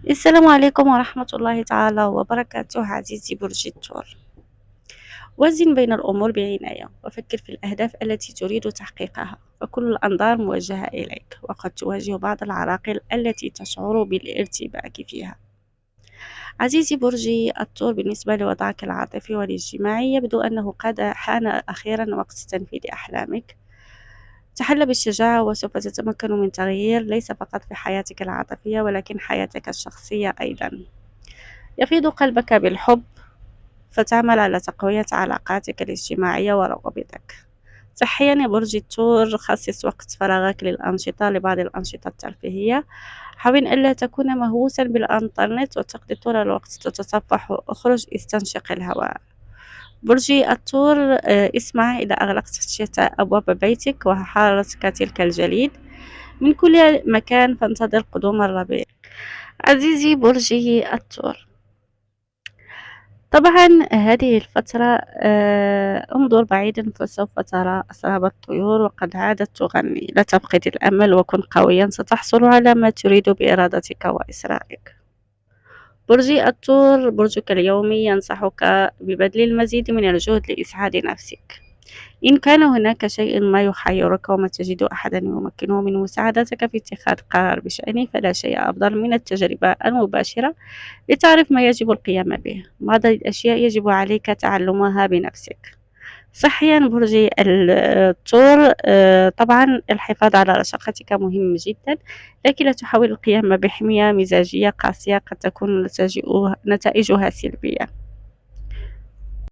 السلام عليكم ورحمة الله تعالى وبركاته. عزيزي برج الثور، وزن بين الأمور بعناية وفكر في الأهداف التي تريد تحقيقها، فكل الأنظار موجهة إليك، وقد تواجه بعض العراقيل التي تشعر بالارتباك فيها. عزيزي برجي الثور، بالنسبة لوضعك العاطفي والاجتماعي يبدو أنه قد حان أخيرا وقت تنفيذ أحلامك. تحلى بالشجاعة وسوف تتمكن من تغيير ليس فقط في حياتك العاطفية ولكن حياتك الشخصية أيضا. يفيض قلبك بالحب، فتعمل على تقوية علاقاتك الاجتماعية ورغبتك. صحيا يا برج الثور، خصص وقت فراغك لبعض الأنشطة الترفيهية. حاول ألا تكون مهووسا بالإنترنت وتقضي طول الوقت تتصفح. اخرج استنشق الهواء. برج الثور، اسمع إذا أغلقت الشتاء أبواب بيتك وحارتك تلك الجليد من كل مكان، فانتظر قدوم الربيع. عزيزي برجي الثور، طبعا هذه الفترة انظر بعيدا فسوف ترى أسراب الطيور وقد عادت تغني. لا تفقد الأمل وكن قويا، ستحصل على ما تريد بإرادتك وإصرارك. برجي الثور، برجك اليومي ينصحك ببذل المزيد من الجهد لإسعاد نفسك. إن كان هناك شيء ما يحيرك وما تجد أحدا يمكنه من مساعدتك في اتخاذ قرار بشأنه، فلا شيء أفضل من التجربة المباشرة لتعرف ما يجب القيام به. بعض الأشياء يجب عليك تعلمها بنفسك. صحيا برج الثور، طبعا الحفاظ على رشاقتك مهم جدا، لكن لا تحاول القيام بحمية مزاجية قاسية قد تكون نتائجها سلبية.